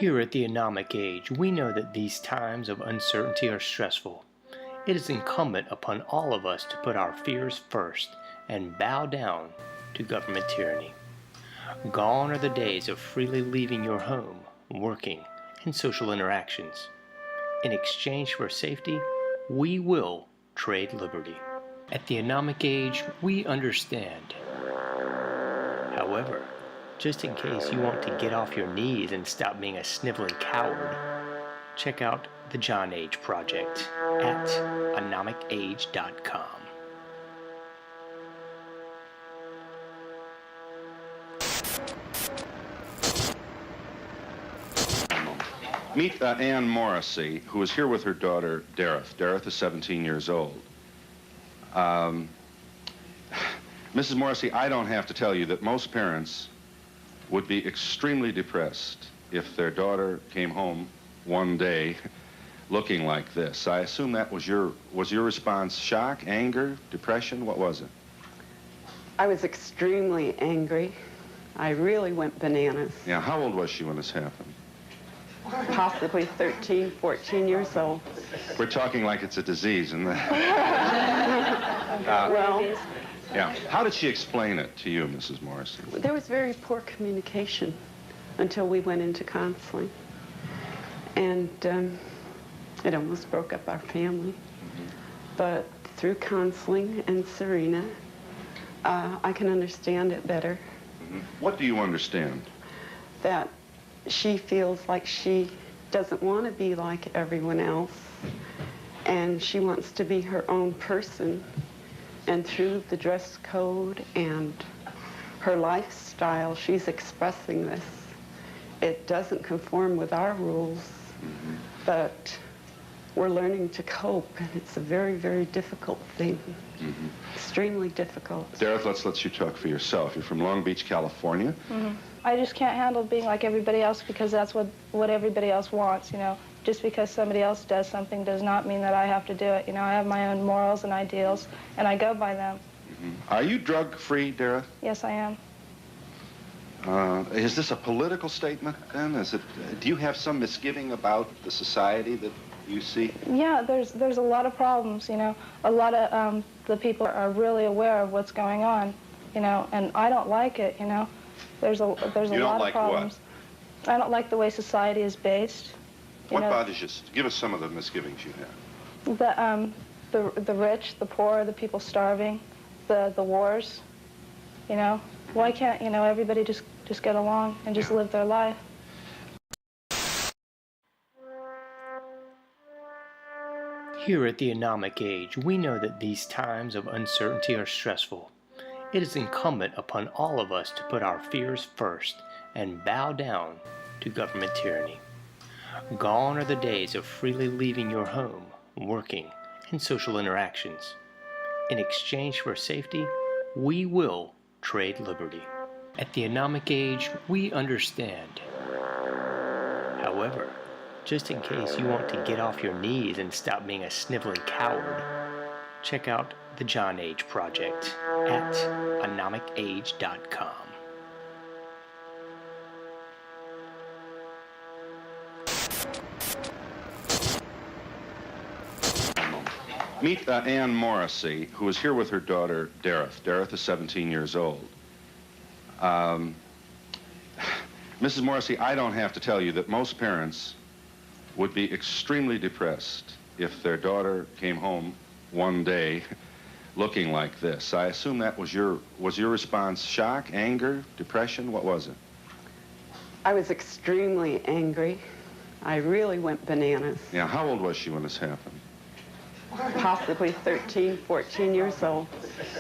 Here at the AnomicAge, we know that these times of uncertainty are stressful. It is incumbent upon all of us to put our fears first and bow down to government tyranny. Gone are the days of freely leaving your home, working, and social interactions. In exchange for safety, we will trade liberty. At the AnomicAge, we understand. However, just in case you want to get off your knees and stop being a sniveling coward, check out the JohnAge project at AnomicAge.com. Meet Ann Morrissey, who is here with her daughter, Dareth. Dareth is 17 years old. Mrs. Morrissey, I don't have to tell you that most parents would be extremely depressed if their daughter came home one day looking like this. I assume that was your response shock, anger, depression? What was it? I was extremely angry. I really went bananas. Yeah, how old was she when this happened? Possibly 13, 14 years old. We're talking like it's a disease, isn't it? Well, yeah. How did she explain it to you, Mrs. Morrissey? there was very poor communication until we went into counseling. And it almost broke up our family. But through counseling and Serena, I can understand it better. What do you understand? That she feels like she doesn't want to be like everyone else, and she wants to be her own person. And through the dress code and her lifestyle, she's expressing this. It doesn't conform with our rules, but we're learning to cope, and it's a very, very difficult thing. Extremely difficult. Dareth, let's let you talk for yourself. You're from Long Beach, California. I just can't handle being like everybody else because that's what everybody else wants, you know. Just because somebody else does something does not mean that I have to do it. You know, I have my own morals and ideals, and I go by them. Are you drug-free, Dareth? Yes, I am. Is this a political statement, then? Do you have some misgiving about the society that you see? Yeah, there's a lot of problems, you know. A lot of the people are really aware of what's going on, you know, and I don't like it, you know. There's a lot of problems. What? I don't like the way society is based. What bothers you? Give us some of the misgivings you have. The rich, the poor, the people starving, the wars, you know. Why can't, you know, everybody just get along and just live their life? Here at the AnomicAge, we know that these times of uncertainty are stressful. It is incumbent upon all of us to put our fears first and bow down to government tyranny. Gone are the days of freely leaving your home, working, and social interactions. In exchange for safety, we will trade liberty. At the AnomicAge, we understand. However, just in case you want to get off your knees and stop being a sniveling coward, check out the JohnAge project at AnomicAge.com. Meet Ann Morrissey, who is here with her daughter, Dareth. Dareth is 17 years old. Mrs. Morrissey, I don't have to tell you that most parents would be extremely depressed if their daughter came home one day looking like this. I assume that was your response shock, anger, depression? What was it? I was extremely angry. I really went bananas. Yeah, how old was she when this happened? Possibly 13, 14 years old.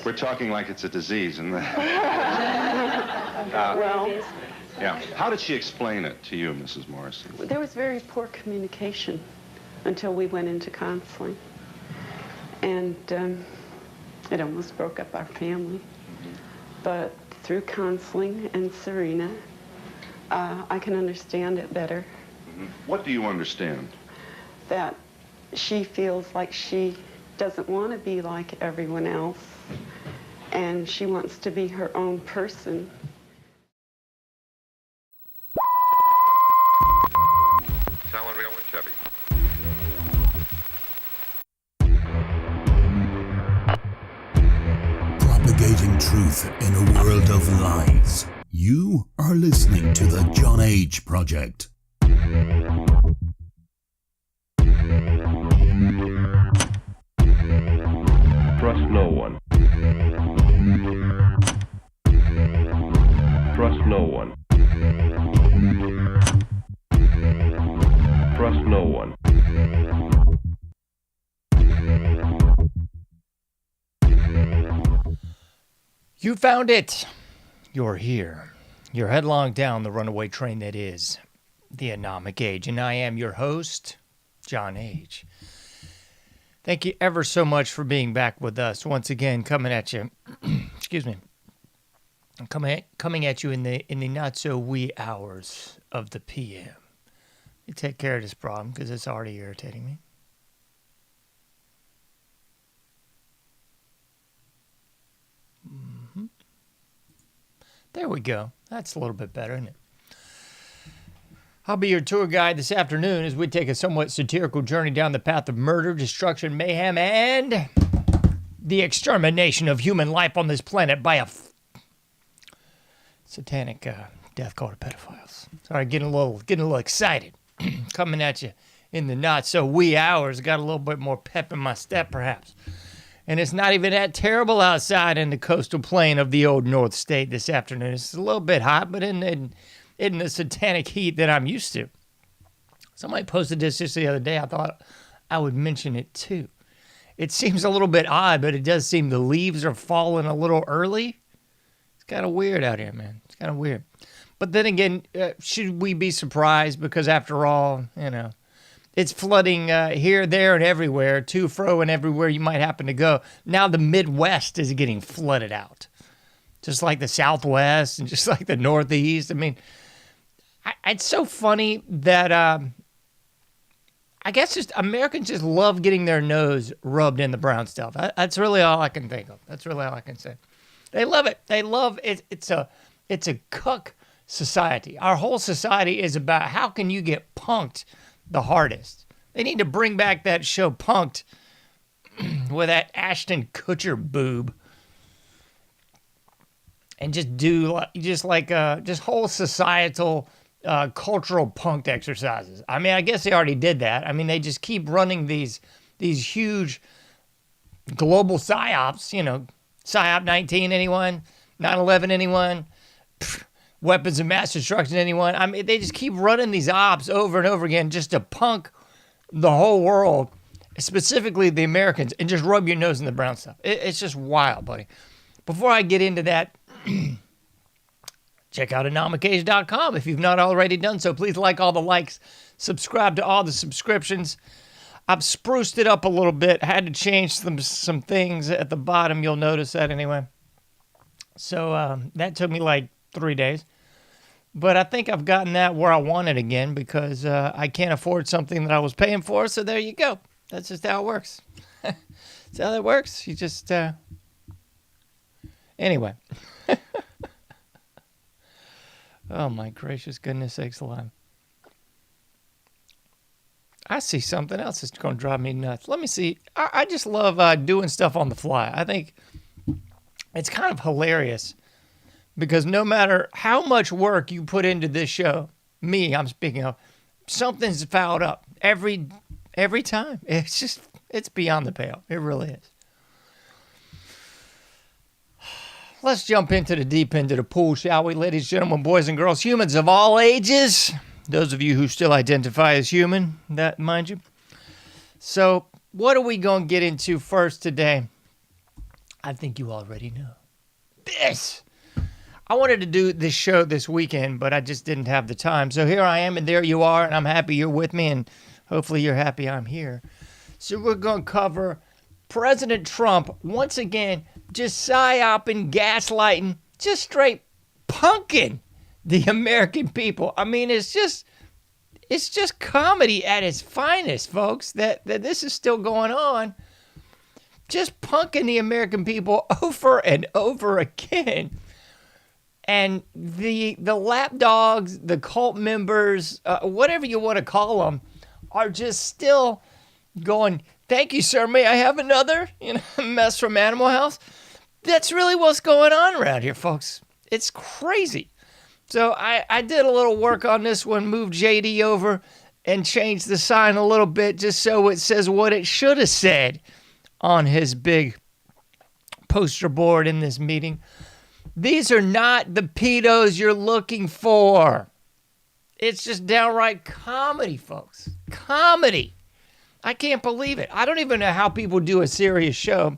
We're talking like it's a disease, isn't it? Well, yeah. How did she explain it to you, Mrs. Morrissey? there was very poor communication until we went into counseling. And it almost broke up our family. But through counseling and Serena, I can understand it better. What do you understand? That she feels like she doesn't want to be like everyone else, and she wants to be her own person. finding truth in a world of lies. You are listening to the JohnAge Project. Trust no one. Trust no one. Trust no one. You found it. You're here. You're headlong down the runaway train that is the AnomicAge, and I am your host, JohnAge. Thank you ever so much for being back with us once again, coming at you. Excuse me. Coming at you in the not so wee hours of the PM. You take care of this problem because it's already irritating me. There we go. That's a little bit better, isn't it? I'll be your tour guide this afternoon as we take a somewhat satirical journey down the path of murder, destruction, mayhem, and the extermination of human life on this planet by a satanic death cult of pedophiles. Sorry, getting a little excited. Coming at you in the not so wee hours. Got a little bit more pep in my step, perhaps. And it's not even that terrible outside in the coastal plain of the old North State this afternoon. It's a little bit hot, but in the satanic heat that I'm used to. Somebody posted this just the other day. I thought I would mention it too. It seems a little bit odd, but it does seem the leaves are falling a little early. It's kind of weird out here, man. It's kind of weird. But then again, should we be surprised? Because after all, it's flooding here, there, and everywhere, to, fro, and everywhere you might happen to go. Now the Midwest is getting flooded out. Just like the Southwest and just like the Northeast. I mean, it's so funny that I guess just Americans just love getting their nose rubbed in the brown stuff. That's really all I can think of. That's really all I can say. They love it. They love it. It's a cuck society. Our whole society is about how can you get punked the hardest. They need to bring back that show Punked with that Ashton Kutcher boob and just do just whole societal cultural punked exercises. I mean, I guess they already did that. I mean, they just keep running these huge global psyops, psyop 19, anyone? 9/11, anyone? Weapons of mass destruction, anyone? I mean, they just keep running these ops over and over again just to punk the whole world, specifically the Americans, and just rub your nose in the brown stuff. It's just wild, buddy. Before I get into that, check out AnomicAge.com if you've not already done so. Please like all the likes, subscribe to all the subscriptions. I've spruced it up a little bit. I had to change some things at the bottom. You'll notice that anyway. So that took me like 3 days. But I think I've gotten that where I want it again because I can't afford something that I was paying for. So there you go. That's just how it works. That's how that works. You just... Anyway. Oh, my gracious goodness sakes alive. I see something else that's going to drive me nuts. Let me see. I just love doing stuff on the fly. I think it's kind of hilarious. Because no matter how much work you put into this show, I'm speaking of, something's fouled up every time. It's beyond the pale. It really is. Let's jump into the deep end of the pool, shall we, ladies, gentlemen, boys and girls, humans of all ages. Those of you who still identify as human, that mind you. So, what are we going to get into first today? I think you already know. This. I wanted to do this show this weekend, but I just didn't have the time. So here I am, and there you are, and I'm happy you're with me, and hopefully you're happy I'm here. So we're going to cover President Trump, once again, just psyoping, gaslighting, just straight punking the American people. I mean, it's just comedy at its finest, folks, that this is still going on. Just punking the American people over and over again. And the lapdogs, the cult members, whatever you want to call them, are just still going, thank you, sir. May I have another mess from Animal House? That's really what's going on around here, folks. It's crazy. So I did a little work on this one, moved JD over and changed the sign a little bit just so it says what it should have said on his big poster board in this meeting. These are not the pedos you're looking for. It's just downright comedy, folks. Comedy. I can't believe it. I don't even know how people do a serious show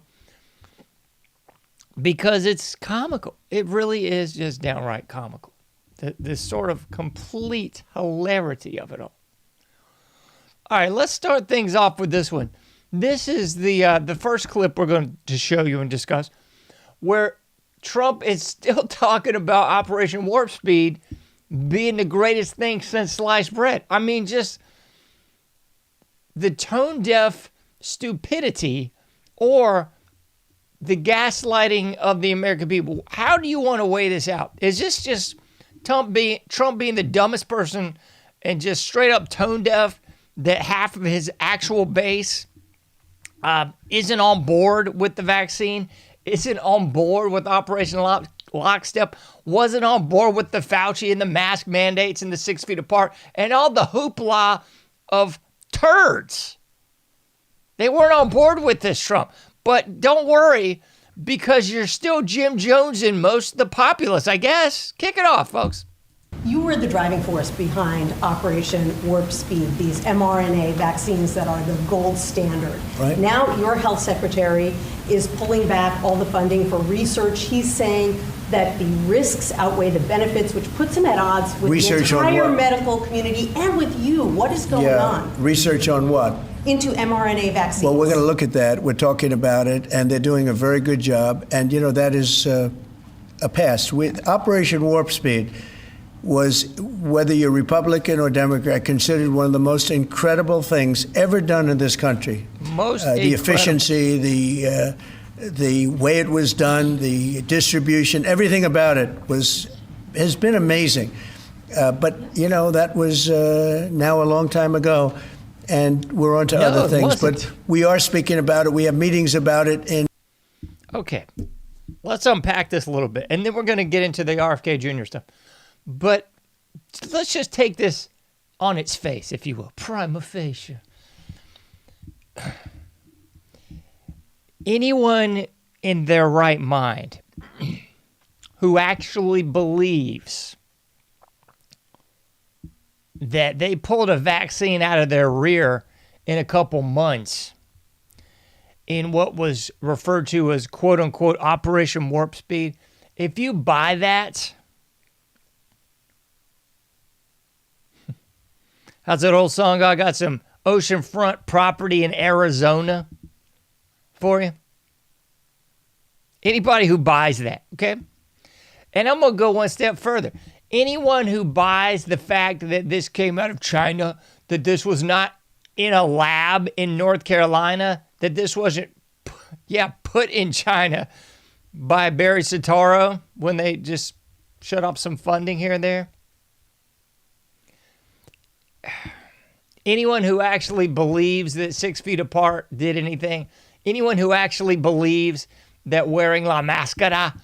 because it's comical. It really is just downright comical. This sort of complete hilarity of it all. All right, let's start things off with this one. This is the first clip we're going to show you and discuss, where Trump is still talking about Operation Warp Speed being the greatest thing since sliced bread. I mean, just the tone-deaf stupidity or the gaslighting of the American people. How do you want to weigh this out? Is this just Trump being the dumbest person and just straight up tone-deaf that half of his actual base isn't on board with the vaccine, isn't on board with Operation Lockstep, wasn't on board with the Fauci and the mask mandates and the 6 feet apart and all the hoopla of turds? They weren't on board with this, Trump. But don't worry, because you're still Jim Jones in most of the populace, I guess. Kick it off, folks. You were the driving force behind Operation Warp Speed, these mRNA vaccines that are the gold standard. Right. Now your health secretary is pulling back all the funding for research. He's saying that the risks outweigh the benefits, which puts him at odds with Research the on entire what? medical community and with you. What is going on? Research on what? Into mRNA vaccines. Well, we're going to look at that. We're talking about it, and they're doing a very good job. And, that is a pass. With Operation Warp Speed was, whether you're Republican or Democrat, considered one of the most incredible things ever done in this country. The efficiency, the way it was done, the distribution, everything about it has been amazing. But, that was now a long time ago. And we're on to other things, but we are speaking about it. We have meetings about it. Okay, let's unpack this a little bit, and then we're going to get into the RFK Jr. stuff. But let's just take this on its face, if you will, prima facie. Anyone in their right mind who actually believes that they pulled a vaccine out of their rear in a couple months in what was referred to as quote-unquote Operation Warp Speed, if you buy that, how's that old song? I got some oceanfront property in Arizona for you. Anybody who buys that, okay? And I'm going to go one step further. Anyone who buys the fact that this came out of China, that this was not in a lab in North Carolina, that this wasn't, put in China by Barry Soetoro when they just shut off some funding here and there. Anyone who actually believes that 6 feet apart did anything, anyone who actually believes that wearing La Máscara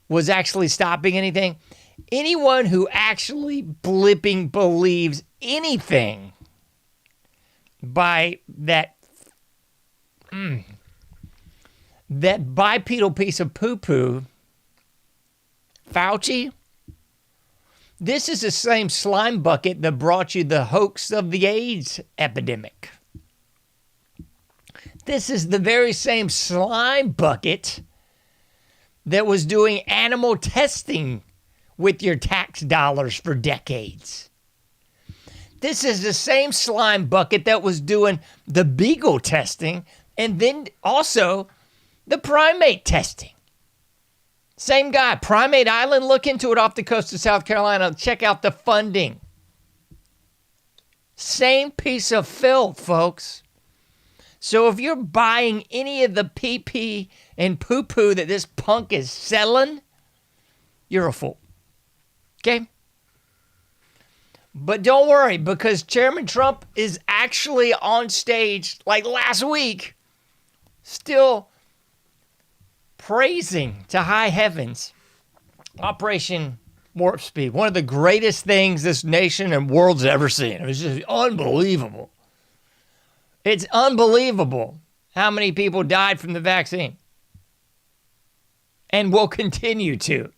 was actually stopping anything, anyone who actually believes anything by that bipedal piece of poo-poo, Fauci, this is the same slime bucket that brought you the hoax of the AIDS epidemic. This is the very same slime bucket that was doing animal testing with your tax dollars for decades. This is the same slime bucket that was doing the beagle testing and then also the primate testing. Same guy, Primate Island, look into it off the coast of South Carolina. Check out the funding. Same piece of filth, folks. So if you're buying any of the pee-pee and poo-poo that this punk is selling, you're a fool. Okay? But don't worry, because Chairman Trump is actually on stage, like last week, still praising to high heavens Operation Warp Speed, one of the greatest things this nation and world's ever seen. It was just unbelievable. It's unbelievable how many people died from the vaccine and will continue to.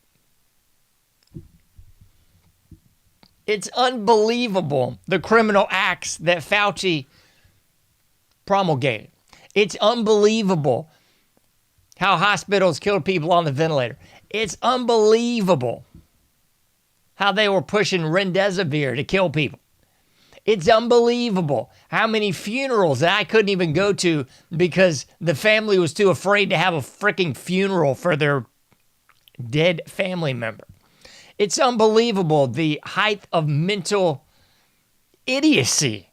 It's unbelievable the criminal acts that Fauci promulgated. It's unbelievable how hospitals killed people on the ventilator. It's unbelievable how they were pushing remdesivir to kill people. It's unbelievable how many funerals that I couldn't even go to because the family was too afraid to have a freaking funeral for their dead family member. It's unbelievable the height of mental idiocy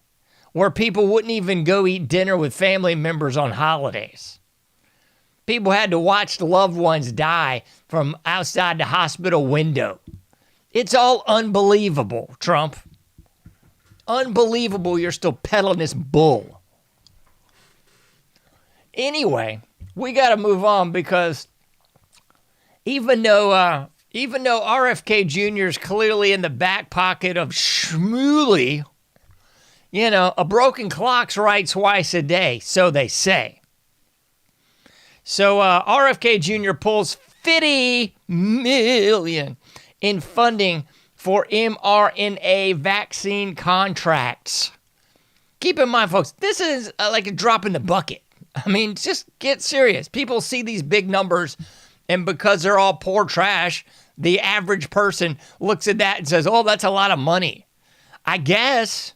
where people wouldn't even go eat dinner with family members on holidays. People had to watch loved ones die from outside the hospital window. It's all unbelievable, Trump. Unbelievable you're still peddling this bull. Anyway, we got to move on because even though RFK Jr. is clearly in the back pocket of Shmuley, you know, a broken clock's right twice a day, so they say. So RFK Jr. pulls $50 million in funding for mRNA vaccine contracts. Keep in mind, folks, this is like a drop in the bucket. I mean, just get serious. People see these big numbers, and because they're all poor trash, the average person looks at that and says, oh, that's a lot of money. I guess.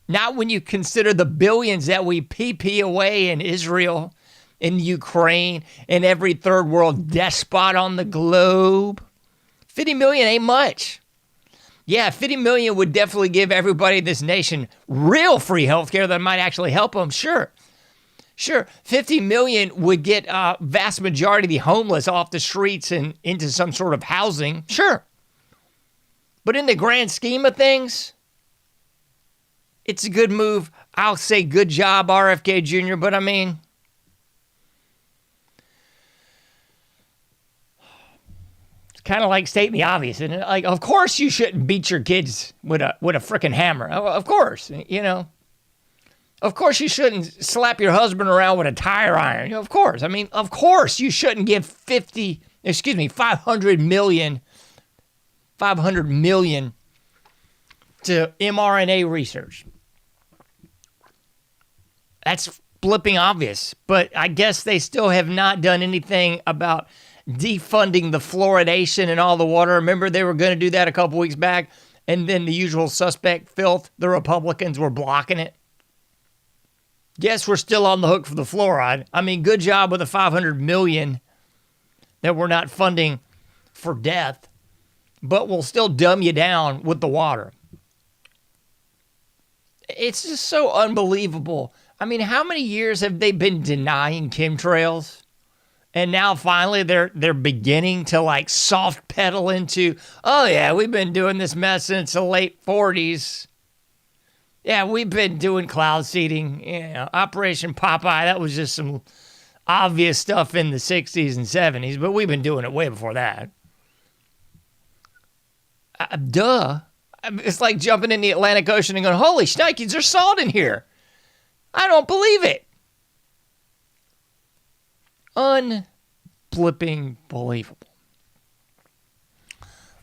Not when you consider the billions that we PP away in Israel, in Ukraine, and every third world despot on the globe. 50 million ain't much. Yeah, 50 million would definitely give everybody in this nation real free health care that might actually help them. Sure. 50 million would get vast majority of the homeless off the streets and into some sort of housing. Sure. But in the grand scheme of things, it's a good move. I'll say good job, RFK Jr., but I mean, it's kind of like stating the obvious, isn't it? Like, of course you shouldn't beat your kids with a freaking hammer. Of course, you know. Of course you shouldn't slap your husband around with a tire iron. You know, of course. I mean, of course you shouldn't give 500 million to mRNA research. That's flipping obvious, but I guess they still have not done anything about defunding the fluoridation in all the water. Remember, they were going to do that a couple weeks back, and then the usual suspect filth, the Republicans were blocking it. Yes, we're still on the hook for the fluoride. I mean, good job with the 500 million that we're not funding for death, but we'll still dumb you down with the water. It's just so unbelievable. I mean, how many years have they been denying chemtrails? And now finally they're beginning to like soft pedal into, oh yeah, we've been doing this mess since the late 40s. Yeah, we've been doing cloud seeding, you know, Operation Popeye. That was just some obvious stuff in the 60s and 70s, but we've been doing it way before that. Duh. It's like jumping in the Atlantic Ocean and going, holy shnikes, there's salt in here. I don't believe it. Unflipping believable.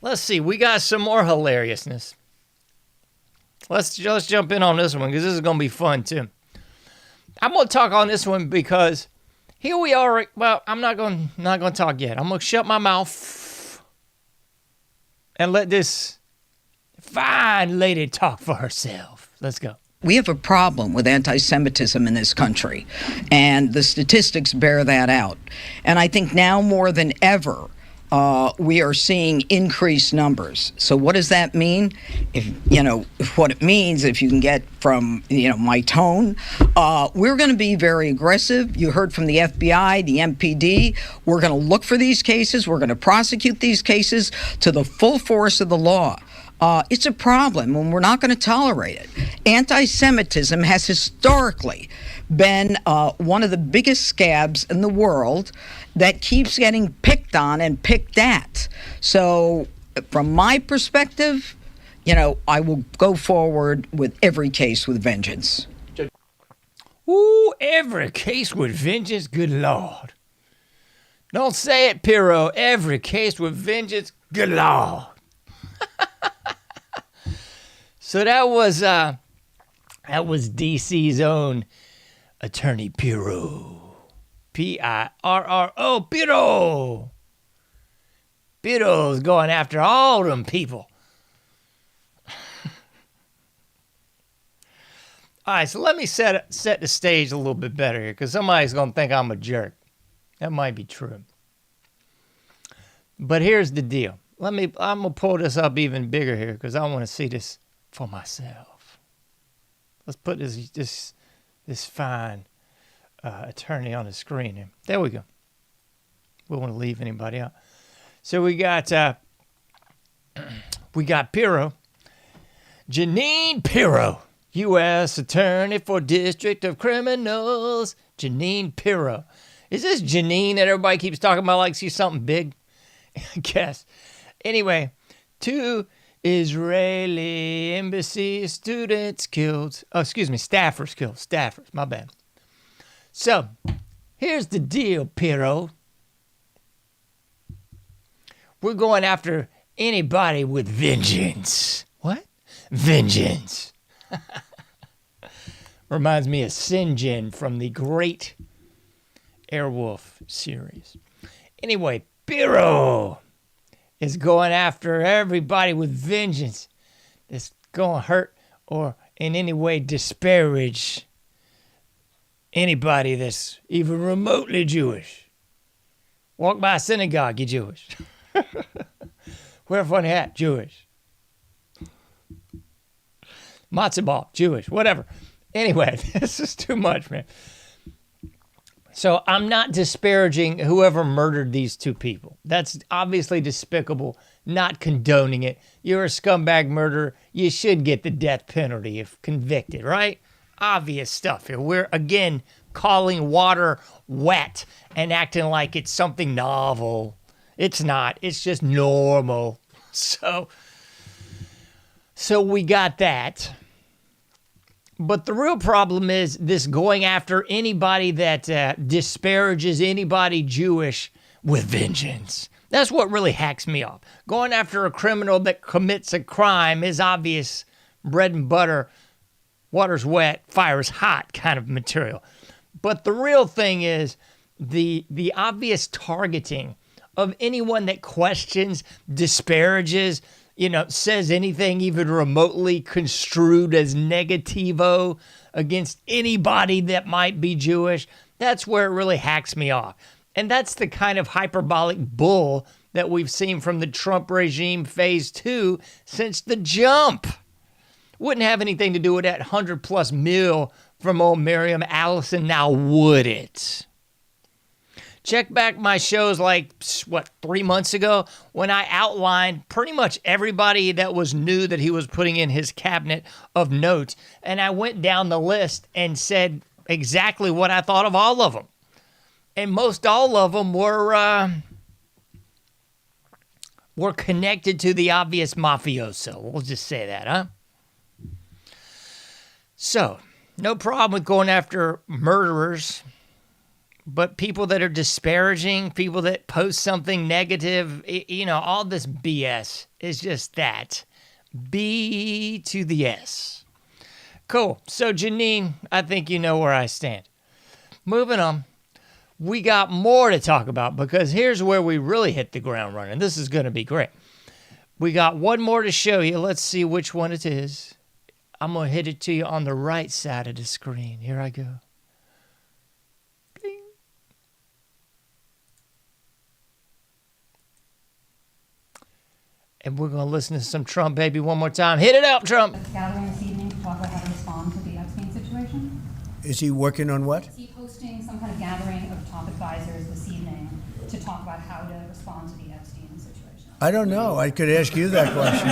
Let's see. We got some more hilariousness. Let's jump in on this one because this is going to be fun too. I'm going to talk on this one because here we are. Well, I'm not going to talk yet. I'm going to shut my mouth and let this fine lady talk for herself. Let's go. We have a problem with anti-Semitism in this country, and the statistics bear that out. And I think now more than ever, we are seeing increased numbers. So what does that mean? What it means, if you can get from, my tone, we're going to be very aggressive. You heard from the FBI, the MPD. We're going to look for these cases. We're going to prosecute these cases to the full force of the law. It's a problem, and we're not going to tolerate it. Anti-Semitism has historically been one of the biggest scabs in the world, that keeps getting picked on and picked at. So from my perspective, I will go forward with every case with vengeance. Ooh, every case with vengeance, good Lord. Don't say it, Piro. Every case with vengeance, good Lord. So that was DC's own Attorney Piro. Pirro. Piro. Piro's going after all them people. All right, so let me set the stage a little bit better here, because somebody's going to think I'm a jerk. That might be true. But here's the deal. I'm going to pull this up even bigger here, because I want to see this for myself. Let's put this fine attorney on the screen here. There we go. We don't want to leave anybody out. So we got Piro. Jeanine Pirro, U.S. Attorney for District of Criminals. Jeanine Pirro. Is this Jeanine that everybody keeps talking about like she's something big? I guess. Anyway, 2 Israeli embassy students killed. Oh, excuse me, staffers killed. Staffers, my bad. So, here's the deal, Piro. We're going after anybody with vengeance. What? Vengeance. Reminds me of Sinjin from the great Airwolf series. Anyway, Piro is going after everybody with vengeance that's going to hurt or in any way disparage anybody that's even remotely Jewish. Walk by a synagogue, you're Jewish. Wear a funny hat, Jewish. Matzo ball, Jewish, whatever. Anyway, this is too much, man. So I'm not disparaging whoever murdered these 2 people. That's obviously despicable, not condoning it. You're a scumbag murderer. You should get the death penalty if convicted, right? Obvious stuff here. We're, again, calling water wet and acting like it's something novel. It's not. It's just normal. So we got that. But the real problem is this going after anybody that disparages anybody Jewish with vengeance. That's what really hacks me off. Going after a criminal that commits a crime is obvious bread and butter, water's wet, fire's hot kind of material. But the real thing is the obvious targeting of anyone that questions, disparages, says anything even remotely construed as negativo against anybody that might be Jewish. That's where it really hacks me off. And that's the kind of hyperbolic bull that we've seen from the Trump regime phase 2 since the jump. Wouldn't have anything to do with that 100+ mil from old Miriam Allison, now would it? Check back my shows 3 months ago when I outlined pretty much everybody that was new that he was putting in his cabinet of notes. And I went down the list and said exactly what I thought of all of them. And most all of them were connected to the obvious mafioso. We'll just say that, huh? So, no problem with going after murderers. But people that are disparaging, people that post something negative, all this BS is just that. B to the S. Cool. So, Jeanine, I think you know where I stand. Moving on. We got more to talk about because here's where we really hit the ground running. This is going to be great. We got one more to show you. Let's see which one it is. I'm going to hit it to you on the right side of the screen. Here I go. And we're going to listen to some Trump, baby, one more time. Hit it out, Trump. Gathering this evening to talk about how to respond to the Epstein situation. Is he working on what? Is he hosting some kind of gathering of top advisors this evening to talk about how to respond to the Epstein situation? I don't know. I could ask you that question.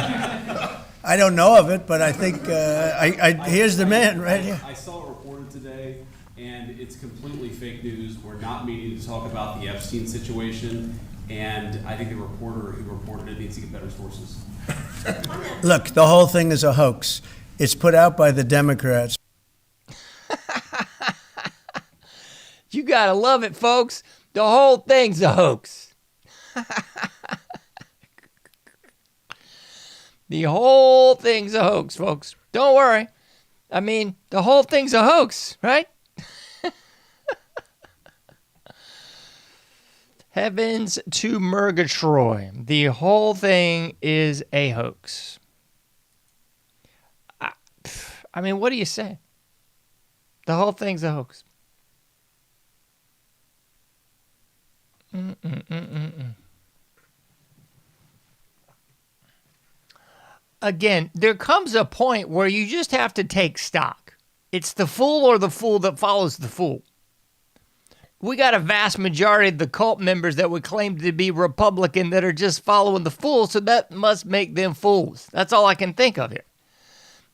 I don't know of it, but I think here's the man right here. I saw it reported today, and it's completely fake news. We're not meeting to talk about the Epstein situation, and I think the reporter who reported it needs to get better sources. Look, the whole thing is a hoax. It's put out by the Democrats. You gotta love it, folks. The whole thing's a hoax. The whole thing's a hoax, folks. Don't worry. I mean, the whole thing's a hoax, right? Heavens to Murgatroyd. The whole thing is a hoax. I mean, what do you say? The whole thing's a hoax. Again, there comes a point where you just have to take stock. It's the fool or the fool that follows the fool. We got a vast majority of the cult members that would claim to be Republican that are just following the fool, so that must make them fools. That's all I can think of here.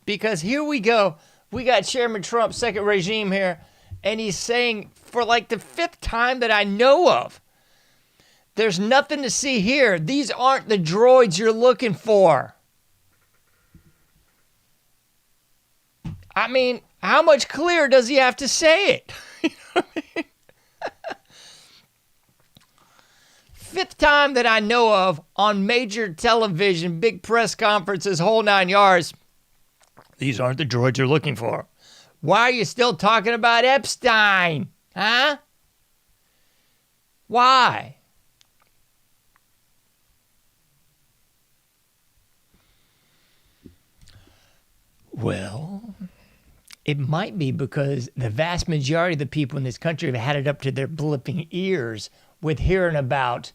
Because here we go. We got Chairman Trump's second regime here, and he's saying for like the fifth time that I know of, there's nothing to see here. These aren't the droids you're looking for. I mean, how much clearer does he have to say it? You know what I mean? Fifth time that I know of on major television, big press conferences, whole 9 yards. These aren't the droids you're looking for. Why are you still talking about Epstein? Huh? Why? Well, it might be because the vast majority of the people in this country have had it up to their blipping ears with hearing about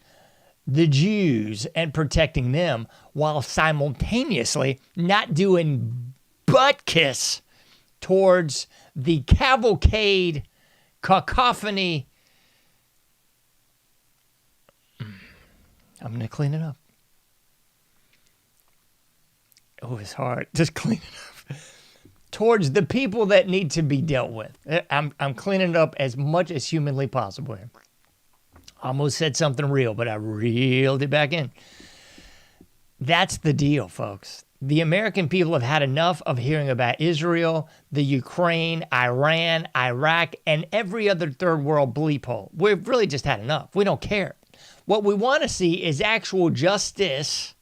the Jews and protecting them while simultaneously not doing butt kiss towards the cavalcade cacophony. I'm going to clean it up. Oh, it's hard. Just clean it up. Towards the people that need to be dealt with. I'm cleaning it up as much as humanly possible here. Almost said something real, but I reeled it back in. That's the deal, folks. The American people have had enough of hearing about Israel, the Ukraine, Iran, Iraq, and every other third world bleep hole. We've really just had enough. We don't care. What we want to see is actual justice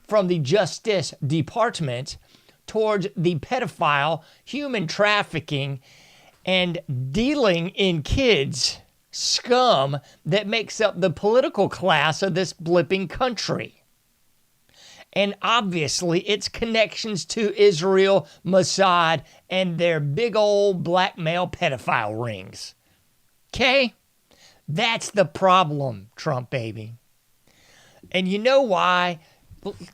from the Justice Department towards the pedophile, human trafficking, and dealing in kids scum that makes up the political class of this blipping country. And obviously, its connections to Israel, Mossad, and their big old blackmail pedophile rings. Okay? That's the problem, Trump baby. And you know why?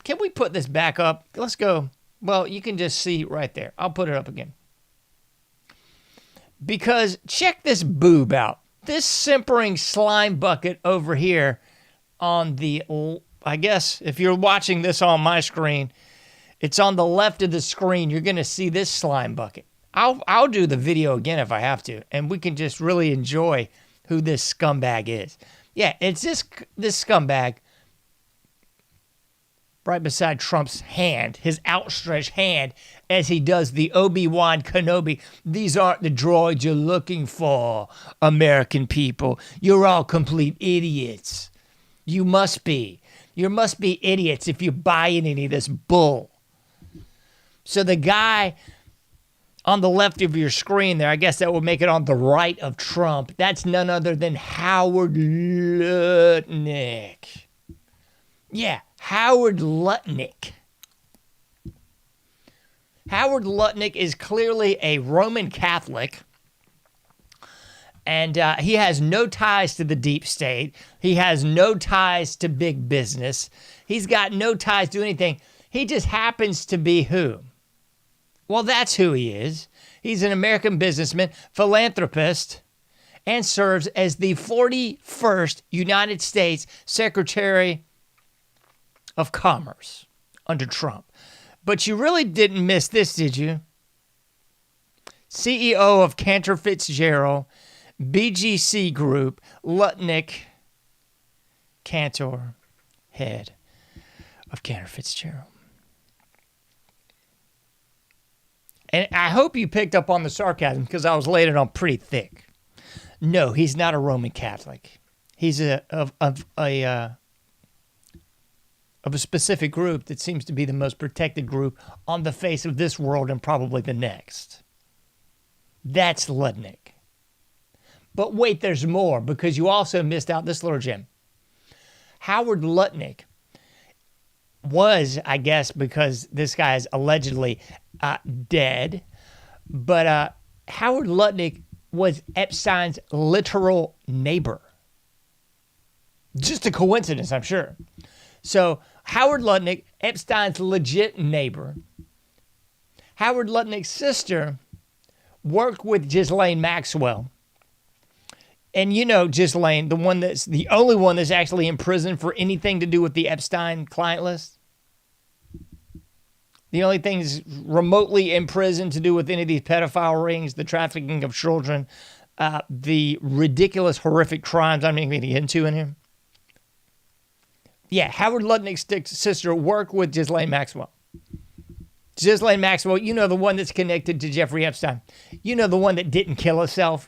Can we put this back up? Let's go. Well, you can just see right there. I'll put it up again. Because check this boob out. This simpering slime bucket over here on the, I guess if you're watching this on my screen, it's on the left of the screen. You're going to see this slime bucket. I'll do the video again if I have to, and we can just really enjoy who this scumbag is. Yeah, it's this scumbag right beside Trump's hand, his outstretched hand, as he does the Obi-Wan Kenobi. These aren't the droids you're looking for, American people. You're all complete idiots. You must be. You must be idiots if you buy in any of this bull. So the guy on the left of your screen there, I guess that would make it on the right of Trump. That's none other than Howard Lutnick. Yeah, Howard Lutnick. Howard Lutnick is clearly a Roman Catholic, and he has no ties to the deep state. He has no ties to big business. He's got no ties to anything. He just happens to be who? Well, that's who he is. He's an American businessman, philanthropist, and serves as the 41st United States Secretary of Commerce under Trump. But you really didn't miss this, did you? CEO of Cantor Fitzgerald, BGC Group, Lutnick Cantor, head of Cantor Fitzgerald. And I hope you picked up on the sarcasm because I was laying it on pretty thick. No, he's not a Roman Catholic. He's of a specific group that seems to be the most protected group on the face of this world and probably the next. That's Lutnick. But wait, there's more, because you also missed out this little gem. Howard Lutnick was, I guess, because this guy is allegedly dead, but Howard Lutnick was Epstein's literal neighbor. Just a coincidence, I'm sure. So Howard Lutnick, Epstein's legit neighbor. Howard Lutnick's sister worked with Ghislaine Maxwell. And you know Ghislaine, the only one that's actually in prison for anything to do with the Epstein client list. The only thing is remotely in prison to do with any of these pedophile rings, the trafficking of children, the ridiculous, horrific crimes I'm not even going to get into in here. Yeah, Howard Lutnick's sister worked with Ghislaine Maxwell. Ghislaine Maxwell, you know, the one that's connected to Jeffrey Epstein. You know, the one that didn't kill herself.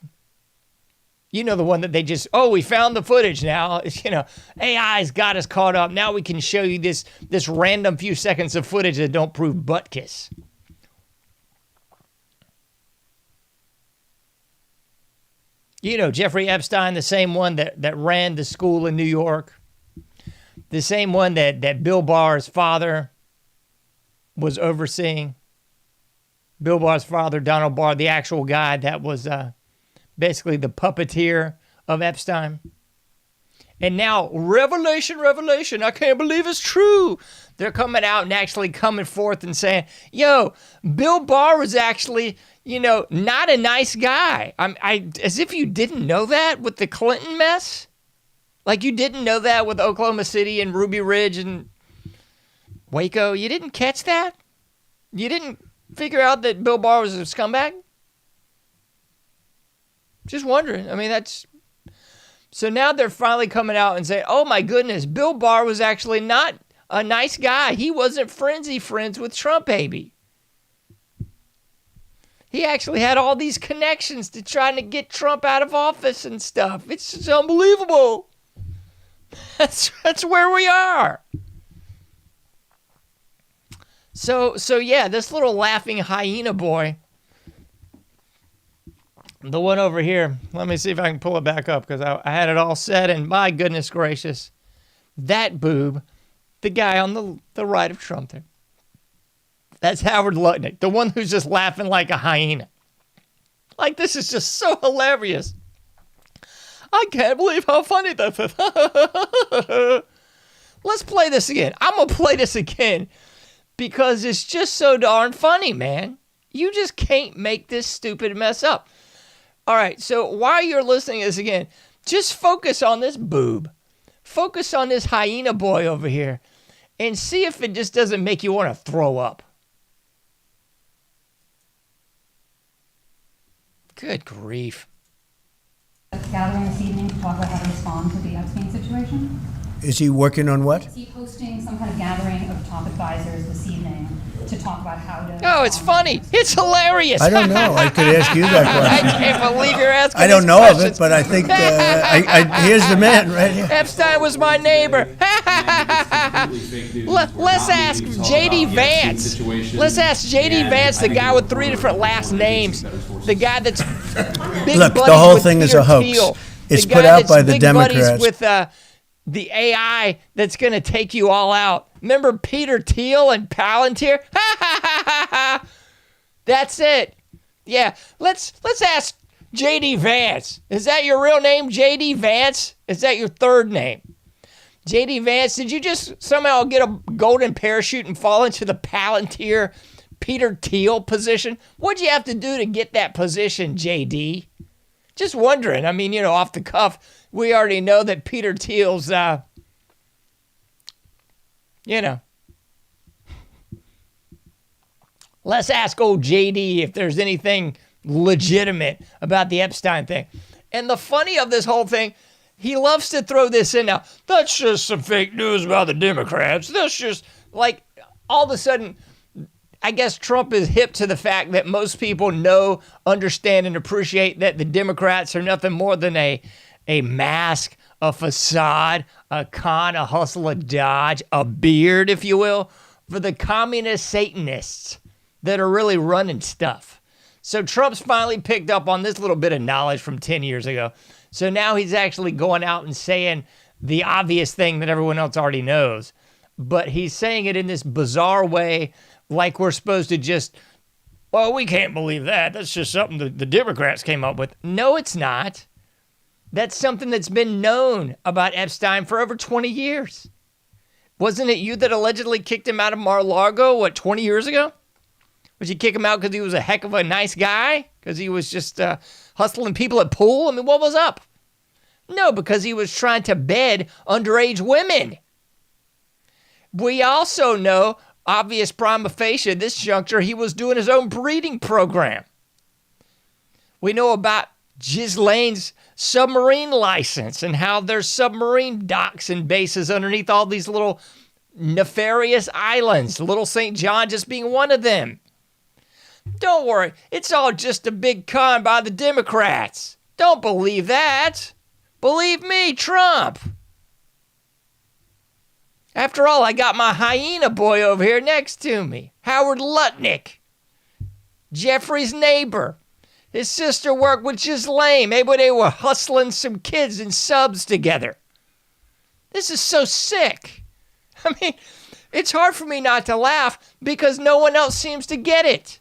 You know, the one that they just, we found the footage now. You know, AI's got us caught up. Now we can show you this random few seconds of footage that don't prove butt kiss. You know, Jeffrey Epstein, the same one that ran the school in New York. The same one that Bill Barr's father was overseeing. Bill Barr's father, Donald Barr, the actual guy that was basically the puppeteer of Epstein. And now, revelation, I can't believe it's true. They're coming out and actually coming forth and saying, yo, Bill Barr was actually, you know, not a nice guy. As if you didn't know that with the Clinton mess. Like you didn't know that with Oklahoma City and Ruby Ridge and Waco. You didn't catch that? You didn't figure out that Bill Barr was a scumbag? Just wondering. I mean, that's... So now they're finally coming out and saying, oh my goodness, Bill Barr was actually not a nice guy. He wasn't friends with Trump, baby. He actually had all these connections to trying to get Trump out of office and stuff. It's just unbelievable. That's where we are. So yeah, this little laughing hyena boy, the one over here, let me see if I can pull it back up because I had it all set, and my goodness gracious, that boob, the guy on the right of Trump there. That's Howard Lutnick, the one who's just laughing like a hyena. Like, this is just so hilarious. I can't believe how funny this is. Let's play this again. I'm going to play this again because it's just so darn funny, man. You just can't make this stupid mess up. All right, so while you're listening to this again, just focus on this boob. Focus on this hyena boy over here and see if it just doesn't make you want to throw up. Good grief. Gathering this evening to talk about how to respond to the Epstein situation. Is he working on what? Is he hosting some kind of gathering of top advisors this evening to talk about how to... Oh, it's funny. It's hilarious. I don't know. I could ask you that question. I can't believe you're asking I don't know questions. of it, but I think here's the man right here. Epstein was my neighbor. Let's ask J.D. Vance. Let's ask J.D. Vance, the guy with 3 different last names. The guy that's big Look, the buddies whole with thing is Peter a hoax. Thiel. It's The put guy out that's by the big buddies Democrats. with the AI that's going to take you all out. Remember Peter Thiel and Palantir? That's it. Yeah, let's ask J.D. Vance. Is that your real name, J.D. Vance? Is that your third name? J.D. Vance, did you just somehow get a golden parachute and fall into the Palantir Peter Thiel position? What'd you have to do to get that position, J.D.? Just wondering. I mean, you know, off the cuff, we already know that Peter Thiel's, you know. Let's ask old JD if there's anything legitimate about the Epstein thing. And the funny of this whole thing, he loves to throw this in now. That's just some fake news about the Democrats. That's just like all of a sudden, I guess Trump is hip to the fact that most people know, understand, and appreciate that the Democrats are nothing more than a mask, a facade, a con, a hustle, a dodge, a beard, if you will, for the communist Satanists that are really running stuff. So Trump's finally picked up on this little bit of knowledge from 10 years ago. So now he's actually going out and saying the obvious thing that everyone else already knows. But he's saying it in this bizarre way, like we're supposed to just, well, we can't believe that. That's just something the Democrats came up with. No, it's not. That's something that's been known about Epstein for over 20 years. Wasn't it you that allegedly kicked him out of Mar-a-Lago, 20 years ago? Would you kick him out because he was a heck of a nice guy? Because he was just hustling people at pool? I mean, what was up? No, because he was trying to bed underage women. We also know, obvious prima facie, at this juncture, he was doing his own breeding program. We know about Ghislaine's submarine license and how there's submarine docks and bases underneath all these little nefarious islands, Little St. John just being one of them. Don't worry, it's all just a big con by the Democrats. Don't believe that. Believe me, Trump. After all, I got my hyena boy over here next to me, Howard Lutnick, Jeffrey's neighbor. His sister worked with Ghislaine. Maybe they were hustling some kids and subs together. This is so sick. I mean, it's hard for me not to laugh because no one else seems to get it.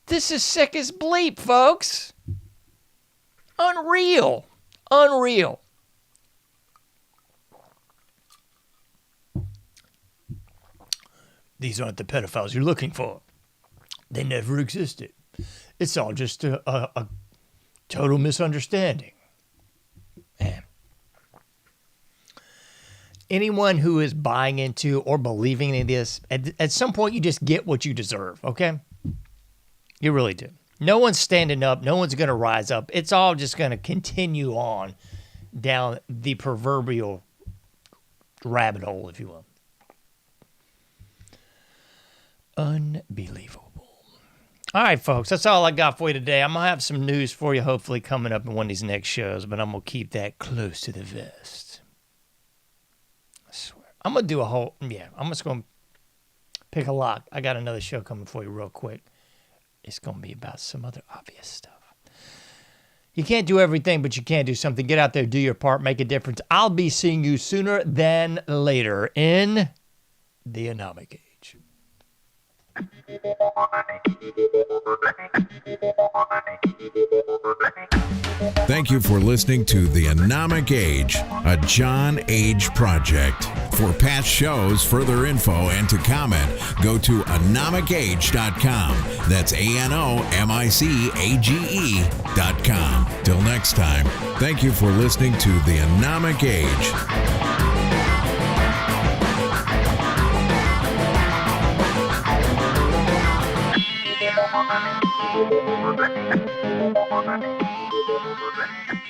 This is sick as bleep, folks. Unreal. Unreal. These aren't the pedophiles you're looking for. They never existed. It's all just a total misunderstanding. Man. Anyone who is buying into or believing in this, at some point you just get what you deserve, okay? You really do. No one's standing up. No one's going to rise up. It's all just going to continue on down the proverbial rabbit hole, if you will. Unbelievable. All right, folks, that's all I got for you today. I'm going to have some news for you, hopefully, coming up in one of these next shows, but I'm going to keep that close to the vest. I swear. I'm going to do I'm just going to pick a lock. I got another show coming for you real quick. It's going to be about some other obvious stuff. You can't do everything, but you can do something. Get out there, do your part, make a difference. I'll be seeing you sooner than later in the AnomicAge. Thank you for listening to the AnomicAge, a JohnAge project. For past shows, further info, and to comment, go to AnomicAge.com. That's AnomicAge.com. Till next time, thank you for listening to the AnomicAge. Thank you.